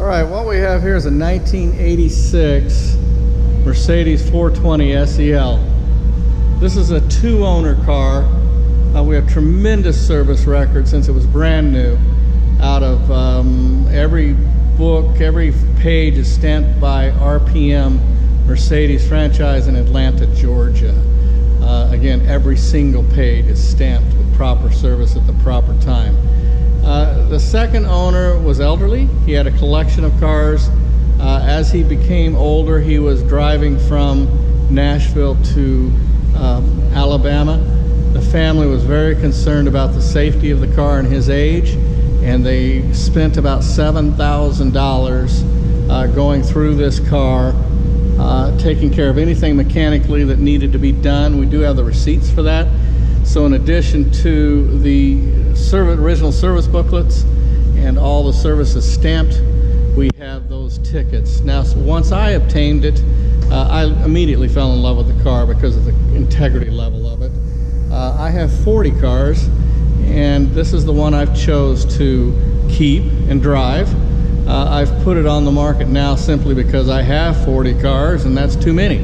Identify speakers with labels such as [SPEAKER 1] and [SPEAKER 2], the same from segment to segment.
[SPEAKER 1] All right, what we have here is a 1986 Mercedes 420 SEL. This is a two-owner car. We have tremendous service record since it was brand new. Out of every book, every page is stamped by RPM Mercedes franchise in Atlanta, Georgia. Again, every single page is stamped with proper service at the proper time. The second owner was elderly. He had a collection of cars. As he became older, he was driving from Nashville to Alabama. The family was very concerned about the safety of the car and his age, and they spent about $7,000 going through this car, taking care of anything mechanically that needed to be done. We do have the receipts for that. So in addition to the original service booklets and all the services stamped, we have those tickets. Now, so once I obtained it, I immediately fell in love with the car because of the integrity level of it. I have 40 cars, and this is the one I've chose to keep and drive. I've put it on the market now simply because I have 40 cars, and that's too many.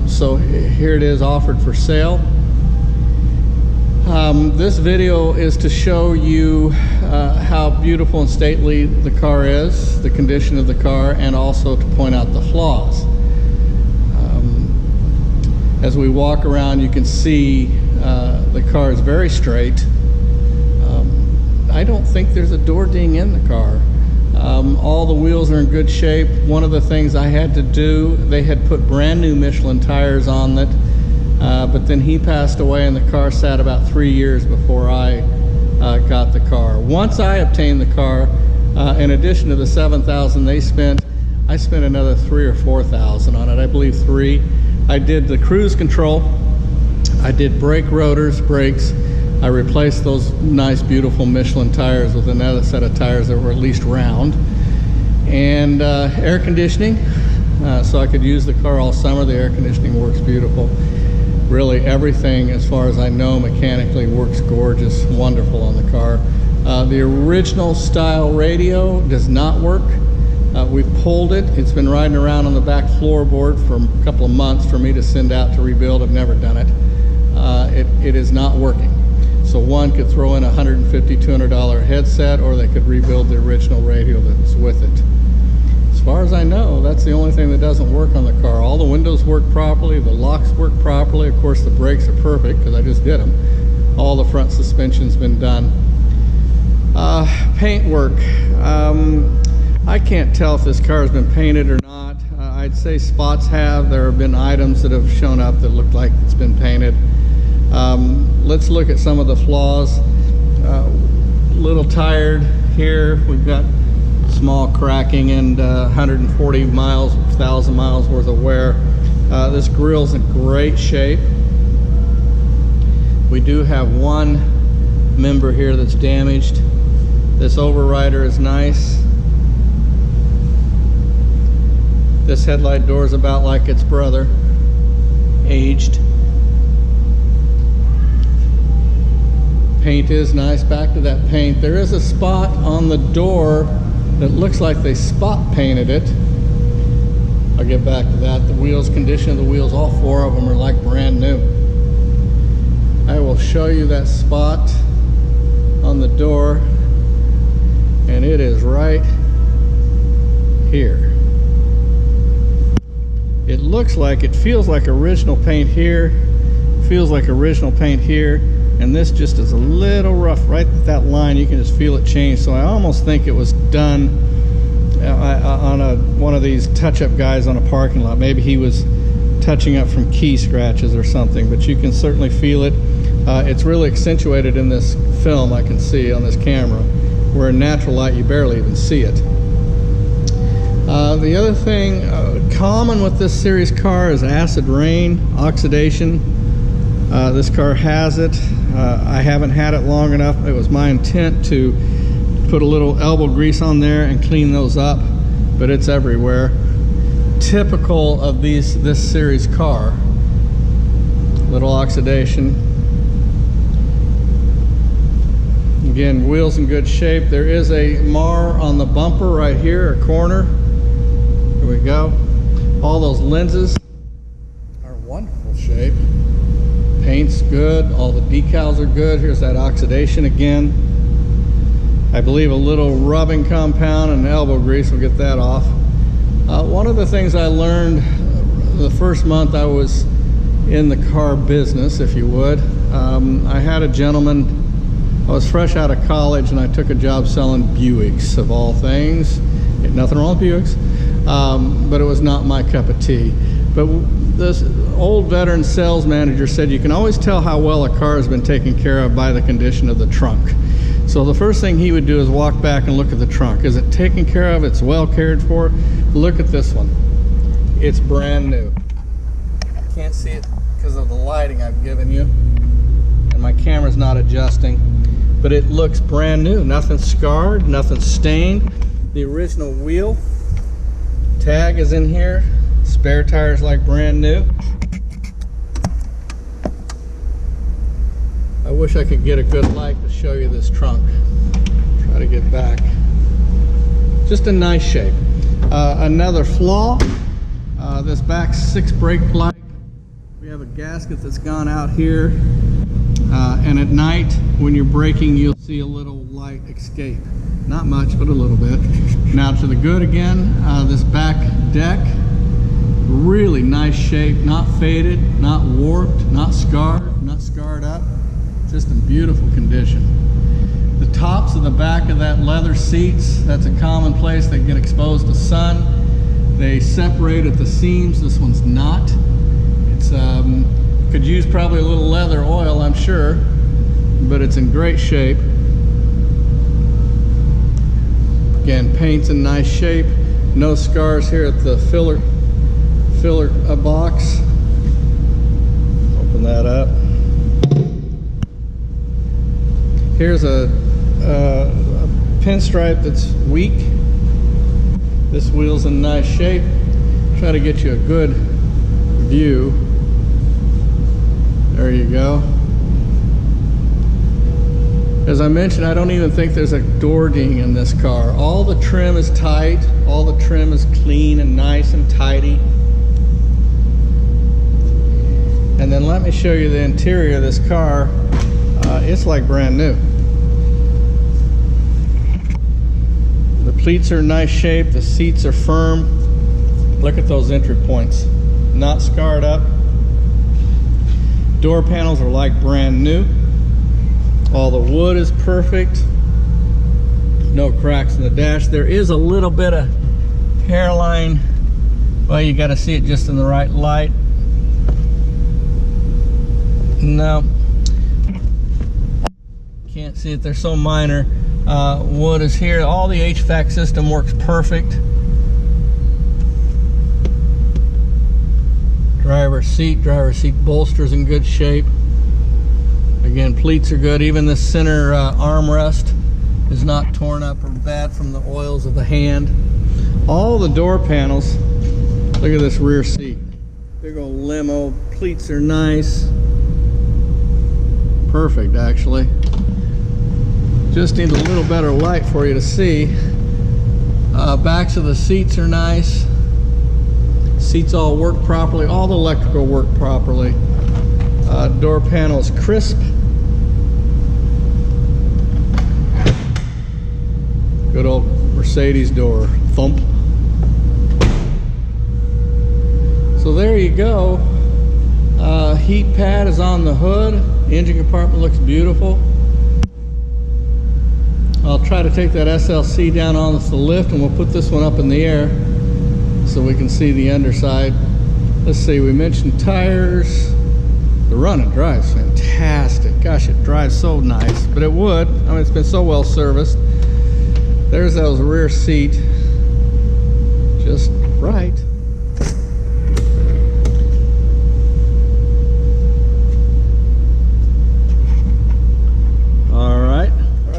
[SPEAKER 1] So here it is, offered for sale. This video is to show you how beautiful and stately the car is, the condition of the car, and also to point out the flaws. As we walk around, you can see the car is very straight. I don't think there's a door ding in the car. All the wheels are in good shape. One of the things I had to do, they had put brand new Michelin tires on it. But then he passed away and the car sat about 3 years before I got the car. Once I obtained the car, in addition to the $7,000 they spent, I spent another $3,000 or $4,000 on it. I believe $3,000. I did the cruise control. I did brake rotors, brakes. I replaced those nice, beautiful Michelin tires with another set of tires that were at least round. And air conditioning, so I could use the car all summer. The air conditioning works beautiful. Really everything, as far as I know, mechanically works gorgeous, wonderful on the car. The original style radio does not work. We've pulled it. It's been riding around on the back floorboard for a couple of months for me to send out to rebuild. I've never done it. It is not working. So one could throw in a $150, $200 headset, or they could rebuild the original radio that's with it. As far as I know, that's the only thing that doesn't work on the car. All the windows work properly, the locks work properly. Of course, the brakes are perfect because I just did them. All the front suspension's been done. Paint work. I can't tell if this car has been painted or not. I'd say spots have. There have been items that have shown up that look like it's been painted. Let's look at some of the flaws. Little tired here. We've got small cracking and 140,000 miles worth of wear. This grill's in great shape. We do have one member here that's damaged. This overrider is nice. This headlight door is about like its brother, aged. Paint is nice. Back to that paint. There is a spot on the door that looks like they spot painted it. I'll get back to that. The wheels, condition of the wheels, all four of them are like brand new. I will show you that spot on the door, and it is right here. It looks like, it feels like original paint here, feels like original paint here, and this just is a little rough right at that line. You can just feel it change. So I almost think it was done on one of these touch-up guys on a parking lot. Maybe he was touching up from key scratches or something, but you can certainly feel it. It's really accentuated in this film, I can see on this camera, where in natural light you barely even see it. The other thing common with this series car is acid rain, oxidation. This car has it. I haven't had it long enough. It was my intent to put a little elbow grease on there and clean those up, but it's everywhere. Typical of this series car. Little oxidation. Again, wheels in good shape. There is a mar on the bumper right here, a corner. Here we go. All those lenses are in wonderful shape. Paint's good. All the decals are good. Here's that oxidation again. I believe a little rubbing compound and elbow grease will get that off. One of the things I learned the first month I was in the car business, if you would, I had a gentleman. I was fresh out of college and I took a job selling Buicks, of all things. Nothing wrong with Buicks, but it was not my cup of tea. But this old veteran sales manager said you can always tell how well a car has been taken care of by the condition of the trunk. So the first thing he would do is walk back and look at the trunk. Is it taken care of? It's well cared for? Look at this one. It's brand new. Can't see it because of the lighting I've given you, and my camera's not adjusting, but it looks brand new. Nothing scarred, nothing stained. The original wheel tag is in here. Spare tires like brand new. I wish I could get a good light to show you this trunk. Try to get back. Just a nice shape. Another flaw, this back 6 brake light. We have a gasket that's gone out here, and at night when you're braking you'll see a little light escape. Not much, but a little bit. Now to the good again, this back deck, really nice shape, not faded, not warped, not scarred up, just in beautiful condition. The tops of the back of that leather seats, that's a common place. They get exposed to sun. They separate at the seams. This one's not. It's could use probably a little leather oil, I'm sure, but it's in great shape. Again, paint's in nice shape. No scars here at the filler box. Open that up. Here's a pinstripe that's weak. This wheel's in nice shape. Try to get you a good view. There you go. As I mentioned, I don't even think there's a door ding in this car. All the trim is tight. All the trim is clean and nice and tidy. And then let me show you the interior of this car. It's like brand new. The pleats are in nice shape. The seats are firm. Look at those entry points. Not scarred up. Door panels are like brand new. All the wood is perfect. No cracks in the dash. There is a little bit of hairline. Well, you got to see it just in the right light. No, can't see it. They're so minor. Wood is here. All the HVAC system works perfect. Driver's seat bolster's in good shape. Again, pleats are good. Even the center armrest is not torn up or bad from the oils of the hand. All the door panels, look at this rear seat. Big old limo. Pleats are nice. Perfect, actually. Just need a little better light for you to see. Backs of the seats are nice. Seats all work properly. All the electrical work properly. Door panels crisp. Good old Mercedes door. Thump. So there you go. Heat pad is on the hood. The engine compartment looks beautiful. I'll try to take that SLC down on the lift, and we'll put this one up in the air so we can see the underside. Let's see, we mentioned tires. The run and drive's fantastic. Gosh, it drives so nice, but it would. I mean, it's been so well serviced. There's those rear seat, just right.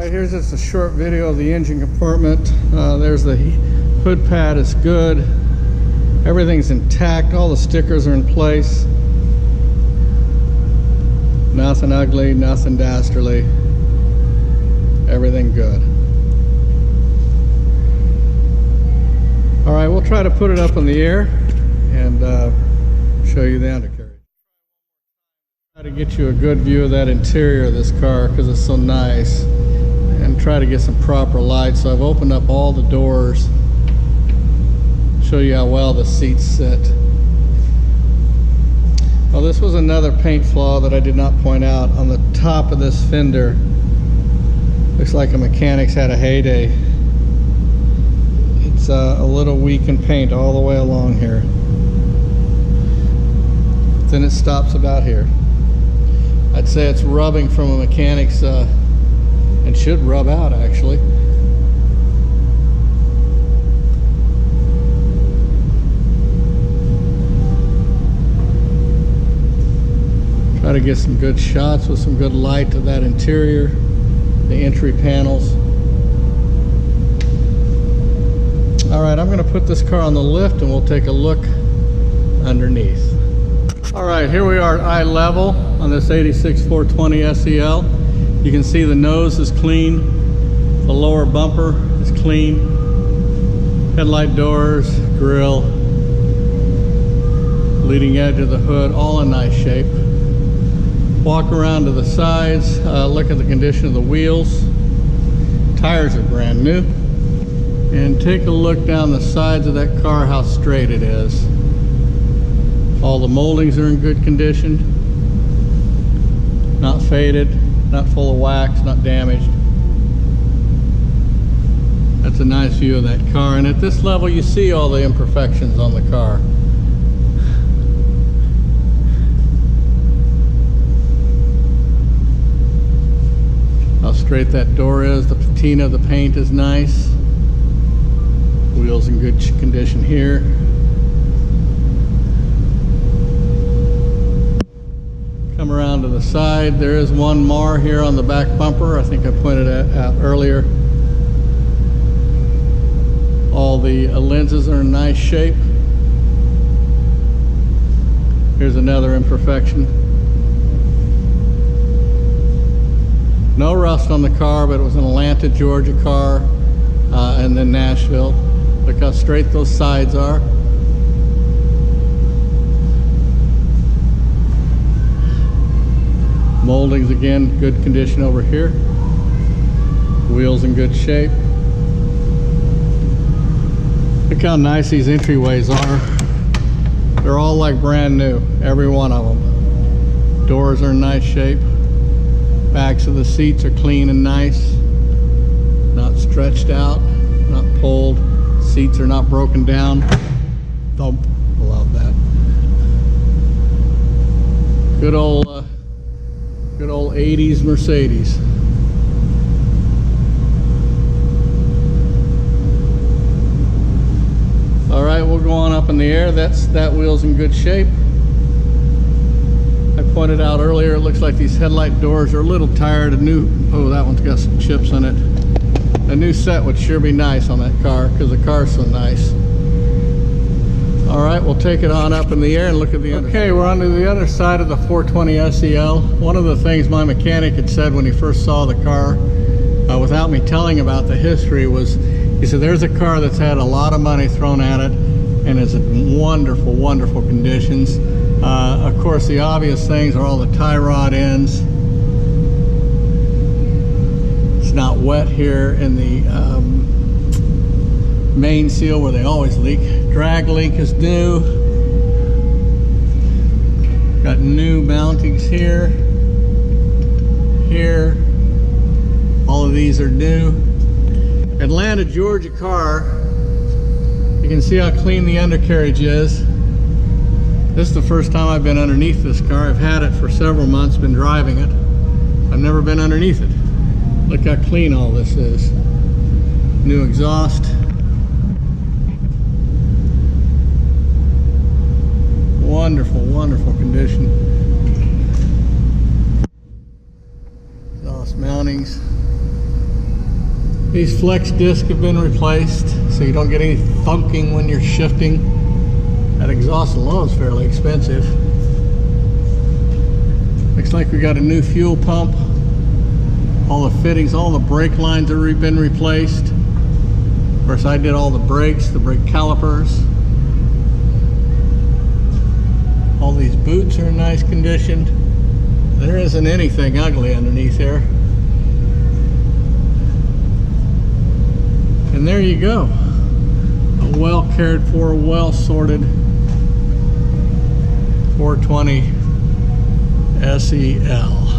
[SPEAKER 1] Here's just a short video of the engine compartment. There's the hood pad is good. Everything's intact. All the stickers are in place. Nothing ugly, nothing dastardly. everything good. All right, we'll try to put it up in the air and show you the undercarriage. Try to get you a good view of that interior of this car because it's so nice, and try to get some proper light. So I've opened up all the doors, show you how well the seats sit. Well, this was another paint flaw that I did not point out. On the top of this fender, looks like a mechanic's had a heyday. It's a little weak in paint all the way along here. Then it stops about here. I'd say it's rubbing from a mechanic's, and should rub out actually. Try to get some good shots with some good light to that interior, the entry panels. All right, I'm going to put this car on the lift and we'll take a look underneath. All right, here we are at eye level on this 86 420 SEL. You can see the nose is clean, the lower bumper is clean, headlight doors, grille, leading edge of the hood, all in nice shape. Walk around to the sides, look at the condition of the wheels. Tires are brand new. And take a look down the sides of that car, how straight it is. All the moldings are in good condition. Not faded, not full of wax, not damaged. That's a nice view of that car. And at this level, you see all the imperfections on the car. How straight that door is. The patina of the paint is nice. Wheels in good condition here. Come around to the side. There is one mar here on the back bumper. I think I pointed out earlier. All the lenses are in nice shape. Here's another imperfection. No rust on the car, but it was an Atlanta, Georgia car, and then Nashville. Look how straight those sides are. Moldings again, good condition over here. Wheels in good shape. Look how nice these entryways are. They're all like brand new, every one of them. Doors are in nice shape. Backs of the seats are clean and nice. Not stretched out, not pulled. Seats are not broken down. Thump, love that. Good old 80s Mercedes. All right, we'll go on up in the air. That wheel's in good shape. I pointed out earlier, it looks like these headlight doors are a little tired. Oh, that one's got some chips in it. A new set would sure be nice on that car because the car's so nice. All right, we'll take it on up in the air and look at the other. Okay, we're on to the other side of the 420 SEL. One of the things my mechanic had said when he first saw the car, without me telling about the history, was he said there's a car that's had a lot of money thrown at it and is in wonderful, wonderful conditions. Of course, the obvious things are all the tie rod ends. It's not wet here in the main seal where they always leak. Drag link is new. Got new mountings here. Here. All of these are new. Atlanta, Georgia car. You can see how clean the undercarriage is. This is the first time I've been underneath this car. I've had it for several months, been driving it. I've never been underneath it. Look how clean all this is. New exhaust. Wonderful, wonderful condition. Exhaust mountings. These flex discs have been replaced so you don't get any thunking when you're shifting. That exhaust alone is fairly expensive. Looks like we got a new fuel pump. All the fittings, all the brake lines have been replaced. Of course, I did all the brakes, the brake calipers. All these boots are in nice condition. There isn't anything ugly underneath here. And there you go. A well cared for, well sorted 420 SEL.